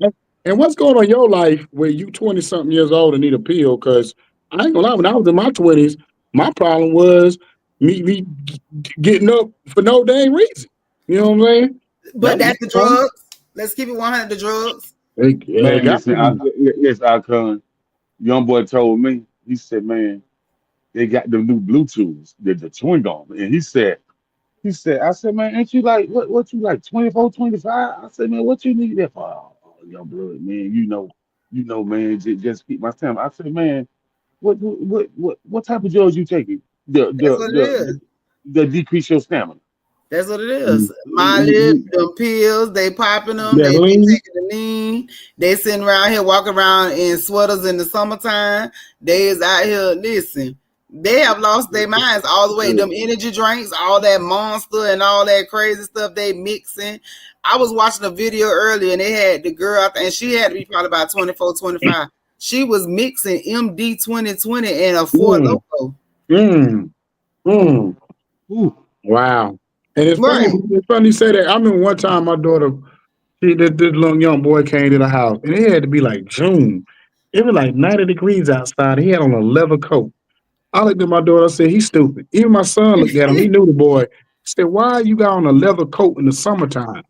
what's going on in your life where you 20 something years old and need a pill? Because I ain't gonna lie, when I was in my 20s, my problem was me getting up for no dang reason. You know what I'm saying? but That was that's my the problem. drugs. Let's keep it 100. The drugs. It man. got Listen, to be. listen, I come. Young boy told me. He said, "Man, they got the new Bluetooths, the twin gum," and he said, I said, man, ain't you like what you like 24, 25? I said, man, what you need that for? Oh, young blood, man, man, just keep my time. I said, man, what type of drugs you taking? The That's the what it the is. the, the decrease your stamina. That's what it Mm. is. My lip, You- them pills, they popping them. That They be lean. taking the lean. They sitting around here walking around in sweaters in the summertime. They is out here. Listen, they have lost their minds all the way. Them energy drinks, all that monster and all that crazy stuff they mixing. I was watching a video earlier and they had the girl out there, and she had to be probably about 24, 25. She was mixing MD 2020 and a Four Mm, Loco. mm, mm. Ooh, Wow. And Right. it's funny you say that. I remember one time my daughter, this little young boy came to the house, and it had to be like June. It was like 90 degrees outside. He had on a leather coat. I looked at my daughter, I said, he's stupid. Even my son looked at him. He knew the boy. He said, why you got on a leather coat in the summertime? Yeah,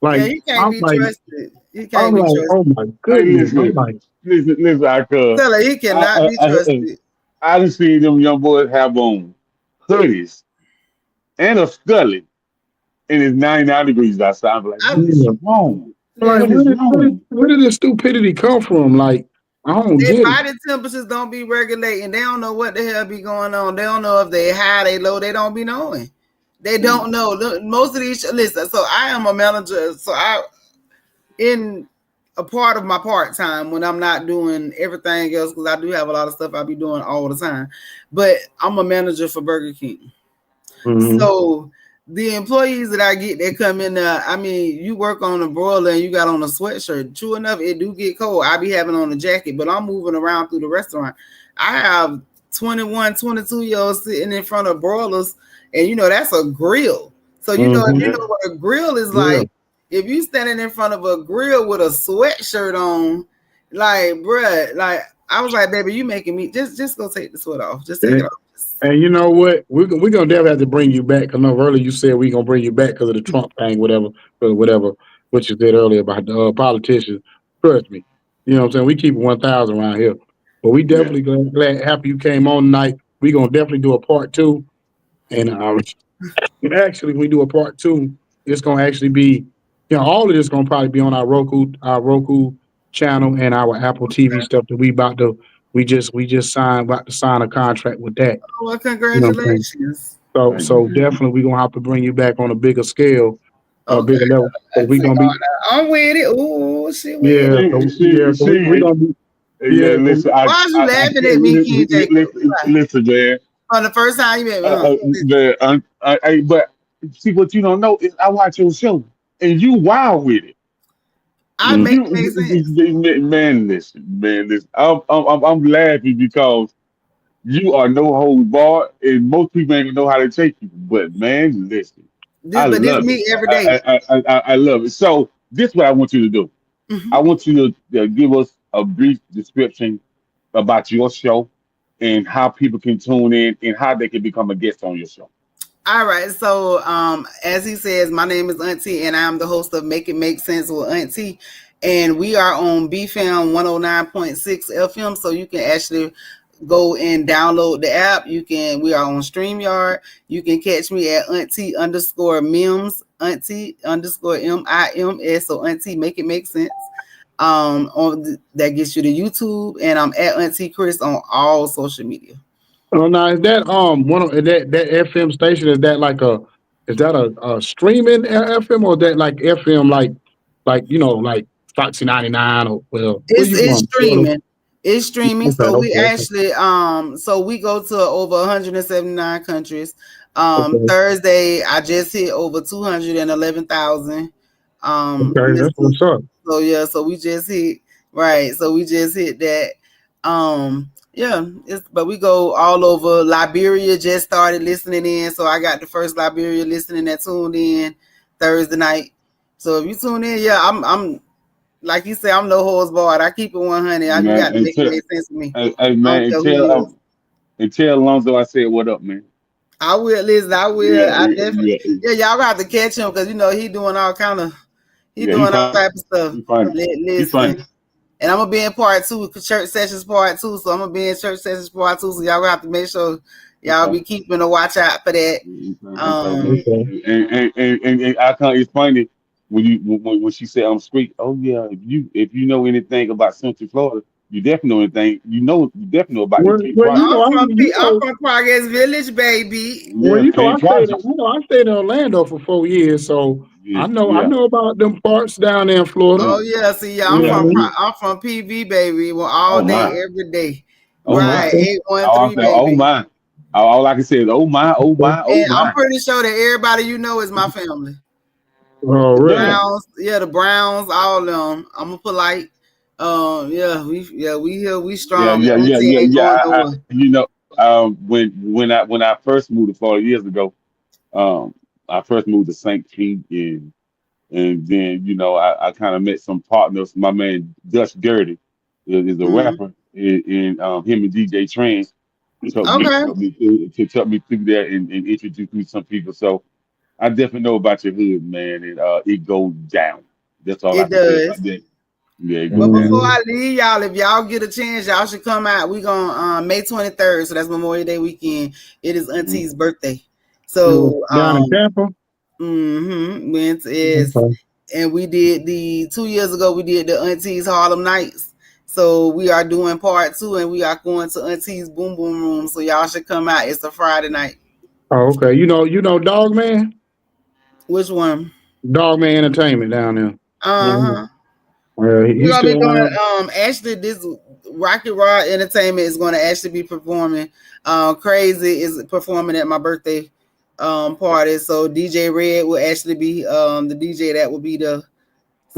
Like, he can't I'm be like, trusted. He I'm can't be like, trusted. oh my hey, goodness. I'm listen, like, listen, I could. Tell her he cannot I be I I, trusted. I done seen them young boys have on hoodies and a scully, and it's 99 degrees outside. I'm like, I what is yeah. wrong? Like, What listen. is wrong? where did this stupidity come from? Like, I don't Their get it. body temperatures don't be regulating. They don't know what the hell be going on. They don't know if they high, they low. They don't be knowing. They Mm, don't know. Look, most of these listen. So I am a manager. So I in a part of my part time when I'm not doing everything else because I do have a lot of stuff I be doing all the time. But I'm a manager for Burger King. Hmm. So the employees that I get that come in there, I mean, you work on a broiler and you got on a sweatshirt. True enough, it do get cold. I be having on a jacket, but I'm moving around through the restaurant. I have 21, 22 year olds sitting in front of broilers, and that's a grill. So if Hmm. you yeah. know what a grill is Yeah. like, if you standing in front of a grill with a sweatshirt on, like, bruh, like I was like, baby, you making me just go take the sweat off. Just take it And, off. and you know what? We're gonna definitely have to bring you back. I know earlier you said we're gonna bring you back because of the Trump thing, whatever, or whatever, what you said earlier about the politicians. Trust me. You know what I'm saying? We keep it 1,000 around here. But we Yeah. definitely glad happy you came on tonight. We gonna definitely do a part two. And actually, when we do a part two, it's gonna actually be, all of this gonna probably be on our Roku channel and our Apple TV stuff that we just signed about to sign a contract with that. Well, You know what I'm saying? congratulations. So Thank you, so man. definitely we're gonna have to bring you back on a bigger scale, a Okay, bigger level. So I we see. gonna be I'm with it. Ooh, shit with it. yeah, See, so yeah, see, so we see. gonna be Yeah, yeah, so listen, Why are you laughing at me, King Jacob? Why? listen, man. On the first time you met me, Man, but see what you don't know is I watch your show and you wild with it. I mm, make it make sense. Man, listen, man, listen. I'm laughing because you are no holds barred, and most people ain't gonna know how to take you. But man, listen, I But this love it. me every day. I love it. So this is what I want you to do. Mhm. I want you to give us a brief description about your show and how people can tune in and how they can become a guest on your show. All right. So, as he says, my name is Auntie, and I'm the host of Make It Make Sense with Auntie. And we are on BFM 109.6 FM. So you can actually go and download the app. We are on StreamYard. You can catch me at Auntie underscore Mims, Auntie underscore MIMS. So Auntie, make it make sense. That gets you to YouTube, and I'm at Auntie Kris on all social media. oh now is that one of that FM station, is that a streaming FM, or is that like FM like like Foxy 99, or well where you It's from? Florida? streaming. It's streaming. Okay, So we okay, actually so we go to over 179 countries. okay, Thursday I just hit over 211,000 okay, that's listeners. what's up. So yeah, so we just hit right. So we just hit that. Yeah, but we go all over. Liberia just started listening in. So I got the first Liberia listening that tuned in Thursday night. So if you tune in, yeah, I'm like you say, I'm no holds barred. I keep it 100. You Man, got to make it make sense to me. hey, I don't man, care who you is. and tell Alonzo I said what up, man. I will listen. I will. Yeah, I definitely. Yeah, y'all gonna have to catch him because he doing all kind of. He yeah, he doing all fine, type of stuff. he fine, he Listen, fine. and I'm gonna be in part two, church sessions part two. So I'm gonna be in church sessions part two. So y'all gonna have to make sure y'all Okay. be keeping a watch out for that. Okay, man. Okay. And I can't. It's funny when she said I'm street. Oh yeah, if you know anything about Central Florida, you definitely know anything. You definitely know about the Pink Well, Project. I'm from Progress Village, baby. well, Yeah, Pink Project. I stayed in Orlando for 4 years, so Yeah, I yeah. know about them parts down there in Florida. Yeah, Oh yeah, see, yeah, You know what I mean? I'm from PV, baby. Well, all oh day, my, every day. oh Right, my. Okay. 813, Oh baby. my. All I can say is oh my, oh Okay. my, oh And I'm my. pretty sure that everybody you know is my family. Oh, The really? Yeah, Browns, yeah, the Browns, all of them. I'm a polite. We here, we yeah, strong. yeah, And yeah, Auntie yeah, ain't going yeah. nowhere. When I first moved to Florida years ago, um, I first moved to St. Pete, and then I kind of met some partners. My man Dutch Dirty is a Mhm. rapper, and him and DJ Trans took me Okay, took me through there and introduced me to some people. So I definitely know about your hood, man, and it goes down. That's all I it can say about does. that. Yeah, it But goes down. before Mm, I leave y'all, if y'all get a chance, y'all should come out. We going May 23rd, so that's Memorial Day weekend. It is Mhm. Auntie's birthday. yeah. So Down in Tampa? went is Okay. and we did the 2 years ago we did the Auntie's Harlem Nights. So we are doing part two, and we are going to Auntie's Boom Boom Room. So y'all should come out. It's a Friday night. Oh, okay. Dog Man? Which one? Dog Man Entertainment down there. Mhm. Uh-huh. Well, We're he's gonna be still doing around. actually this Rocket Rod Entertainment is gonna actually be performing. Crazy is performing at my birthday party. So DJ Red will actually be the DJ that will be the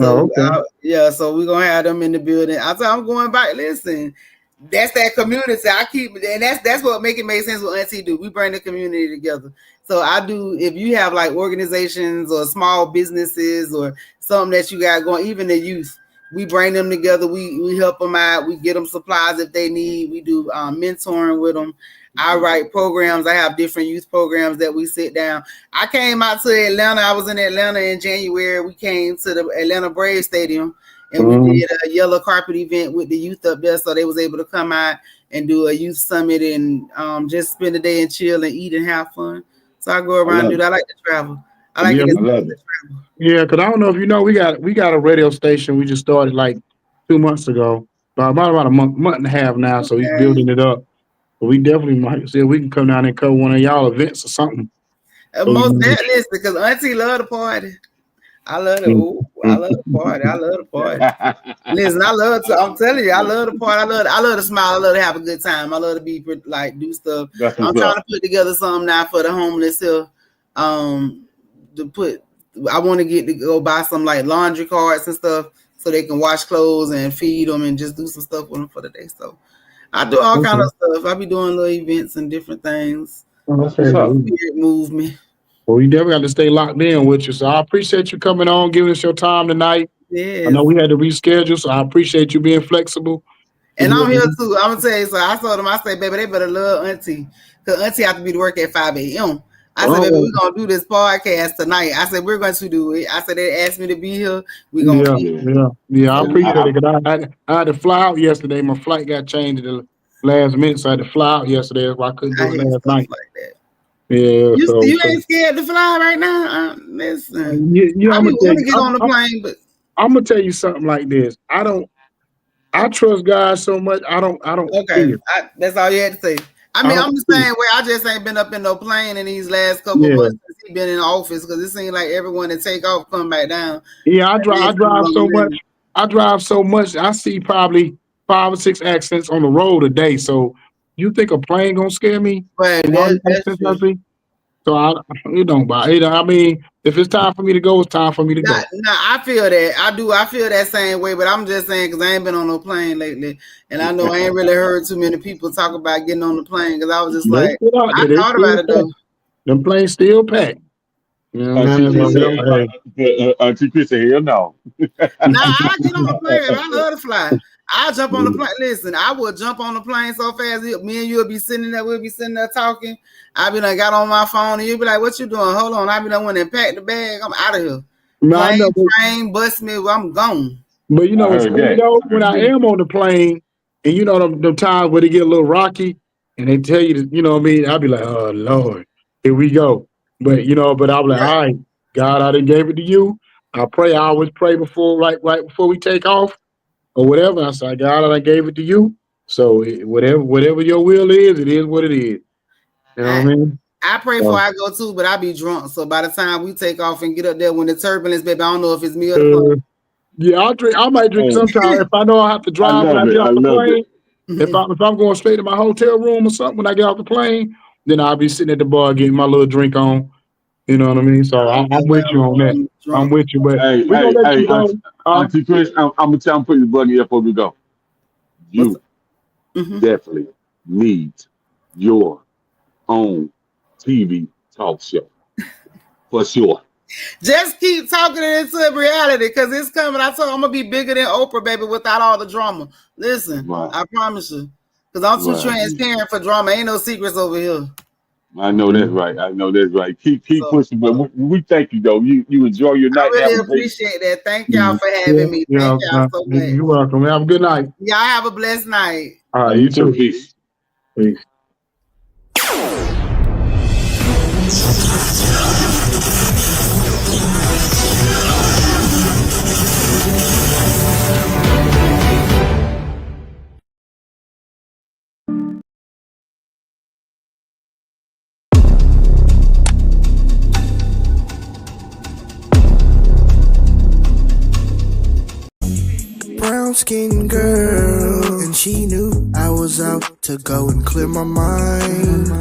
Oh, so okay. yeah, so we're gonna have them in the building. I'm going back. Listen, that's that community. I keep and that's what make it make sense what Auntie do. We bring the community together. So I do if you have like organizations or small businesses or something that you got going, even the youth, we bring them together. We help them out. We get them supplies if they need. We do mentoring with them. I write programs. I have different youth programs that we sit down. I came out to Atlanta. I was in Atlanta in January. We came to the Atlanta Braves Stadium, and we did a yellow carpet event with the youth up there, so they was able to come out and do a youth summit and just spend the day and chill and eat and have fun. So I go around and do that. I like to travel. I like Yeah, to I love it. travel. yeah, because I don't know if you know, we got a radio station. We just started like 2 months ago, about a month and a half now. So he's Okay. building it up. But we definitely might see if we can come down and cover one of y'all events or something. So we Most can definitely, because Auntie love the party. I love it. Ooh, I love the party. I love the party. Listen, I love to. I'm telling you, I love the party. I love to smile. I love to have a good time. I love to be like do stuff. That's I'm what's trying to up. put together something now for the homeless here. To put, I want to get to go buy some like laundry carts and stuff so they can wash clothes and feed them and just do some stuff with them for the day. So I do all kind of stuff. I be doing little events and different things. That's what's up. Spirit move me. Well, we definitely got to stay locked in with you. So I appreciate you coming on, giving us your time tonight. I Yes. know we had to reschedule, so I appreciate you being flexible. And I'm here too. I'm gonna tell you. So I told them, I said, baby, they better love Auntie, because Auntie have to be to work at 5 a.m. I said, baby, we're gonna do this podcast tonight. I said, we're going to do it. I said, they asked me to be here. We're gonna Yeah. I And appreciate it because I had to fly out yesterday. My flight got changed at the last minute, so I had to fly out yesterday. That's why I couldn't do I it hate last stuff night. like that. Yeah, You ain't scared to fly right now? Listen, you know, I I'm be gonna tell want to you, get on the plane, but I'm gonna tell you something like this. I trust God so much. I don't okay, fear. that's all you had to say. I I mean, don't I'm the fear. same way. I just ain't been up in no plane in these last couple of Yeah, months since he been in office, because it seems like everyone that take off come back down. yeah. That I makes me drive want so to much. live. I drive so much. I see probably 5 or 6 accidents on the road a day. So you think a plane gonna scare me? But With all the that's accidents I true. see? So it don't bother. I mean, if it's time for me to go, it's time for me to go. Nah, I feel that. I do. I feel that same way. But I'm just saying, because I ain't been on no plane lately, and I know I ain't really heard too many people talk about getting on the plane. Because I was just They like, still out I there. They thought still about it though. packed. Them planes still packed. You know what I Auntie mean? Chris So, said, hey, Auntie Chris said, hell no. Nah, I get on the plane. I love to fly. I'll jump on the plane. Listen, I will jump on the plane so fast. Me and you'll be sitting there. We'll be sitting there talking. I be done got on my phone, and you'll be like, "What you doing? Hold on." I be done went and packed the bag. I'm out of here. man, I Plane, know, train, bus me. I'm gone. but you I know what's heard funny that. though? I When heard I that. am on the plane, and you know them times where they get a little rocky, and they tell you, you know what I mean? I'll be like, oh Lord, here we go. But but I'll be like, Right. all right, God, I done gave it to you. I pray. I always pray before, right before we take off or whatever. I say, God, I done gave it to you. So whatever your will is, it is what it is. You know I, what I mean? I pray before So, I go too, but I be drunk. So by the time we take off and get up there, when the turbulence, baby, I don't know if it's me or the uh, plane. yeah, I'll drink. I might drink Hey, sometime if I know I have to I drive when I love it. get I off the love it. plane. If I'm going straight to my hotel room or something when I get off the plane, then I'll be sitting at the bar getting my little drink on. You know what I mean? So I'm I'm with you on that. I'm drunk. with you, but Hey, we're gonna hey, let you hey, go. Auntie Chris, I'm gonna tell him put his button here before we go. What's You mm-hmm. definitely need your own TV talk show for sure. Just keep talking it into reality, because it's coming. I told I'm gonna be bigger than Oprah, baby, without all the drama. Listen, Right, I promise you, because I'm too right. transparent for drama. Ain't no secrets over here. I know that's right. I know that's right. Keep So pushing, but we thank you though. You enjoy your I night. Have really a great. appreciate that. Thank y'all Yeah, for having me. Thank y'all so much. you're welcome. Have a good night. Y'all have a blessed night. All right, You you too. too. Peace. Peace. Brown skinned girl, and she knew I was out to go and clear my mind.